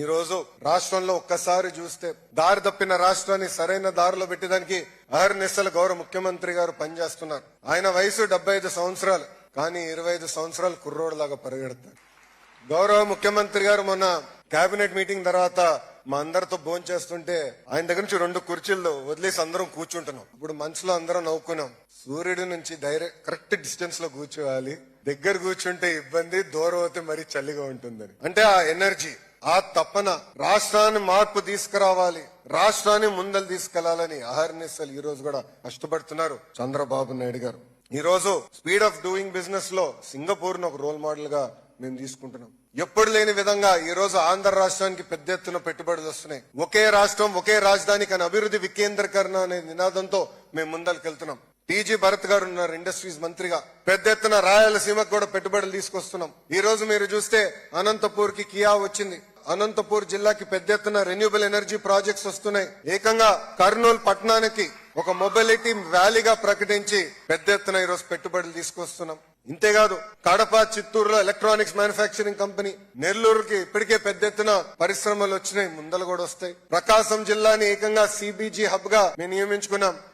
ఈ రోజు రాష్ట్రంలో ఒక్కసారి చూస్తే దారి తప్పిన రాష్ట్రాన్ని సరైన దారిలో పెట్టడానికి అహర్నిశల గౌరవ ముఖ్యమంత్రి గారు పనిచేస్తున్నారు. ఆయన వయసు 75 సంవత్సరాలు, కానీ 25 సంవత్సరాలు కుర్రోడులాగా పరిగెడతారు. గౌరవ ముఖ్యమంత్రి గారు మొన్న కేబినెట్ మీటింగ్ తర్వాత మా అందరితో భోజనం చేస్తుంటే ఆయన దగ్గర నుంచి 2 కుర్చీల్లో వదిలేసి అందరం కూర్చుంటున్నాం. ఇప్పుడు మనసులో అందరం నవ్వుకున్నాం. సూర్యుడి నుంచి కరెక్ట్ డిస్టెన్స్ లో కూర్చోవాలి, దగ్గర కూర్చుంటే ఇబ్బంది, దూరం అవుతే మరీ చలిగా ఉంటుందని. అంటే ఆ ఎనర్జీ, ఆ తపన, రాష్ట్రాన్ని మార్పు తీసుకురావాలి, రాష్ట్రాన్ని ముందలు తీసుకెళ్లాలని అహర్నిశలు ఈ రోజు కూడా కష్టపడుతున్నారు చంద్రబాబు నాయుడు గారు. ఈ రోజు స్పీడ్ ఆఫ్ డూయింగ్ బిజినెస్ లో సింగపూర్ ను ఒక రోల్ మోడల్ గా మేము తీసుకుంటున్నాం. ఎప్పుడు లేని విధంగా ఈ రోజు ఆంధ్ర రాష్ట్రానికి పెద్ద ఎత్తున పెట్టుబడులు వస్తున్నాయి. ఒకే రాష్ట్రం ఒకే రాజధాని కానీ అభివృద్ధి వికేంద్రీకరణ అనే నినాదంతో మేము ముందరికెళ్తున్నాం. టీజీ భరత్ గారు ఉన్నారు ఇండస్ట్రీస్ మంత్రిగా. పెద్ద ఎత్తున రాయలసీమకు కూడా పెట్టుబడులు తీసుకొస్తున్నాం. ఈ రోజు మీరు చూస్తే అనంతపూర్ కి కియా వచ్చింది. అనంతపూర్ జిల్లాకి పెద్ద ఎత్తున రెన్యూబుల్ ఎనర్జీ ప్రాజెక్ట్స్ వస్తున్నాయి. ఏకంగా కర్నూలు పట్టణానికి ఒక మొబిలిటీ వ్యాలీగా ప్రకటించి పెద్ద ఎత్తున ఈ రోజు పెట్టుబడులు తీసుకొస్తున్నాం. ఇంతేకాదు కడప, చిత్తూరులో ఎలక్ట్రానిక్స్ మ్యానుఫ్యాక్చరింగ్ కంపెనీ, నెల్లూరుకి ఇప్పటికే పెద్ద ఎత్తున పరిశ్రమలు వచ్చినాయి, ముందలు కూడా వస్తాయి. ప్రకాశం జిల్లాని ఏకంగా సిబిజీ హబ్ గా మేము నియమించుకున్నాం.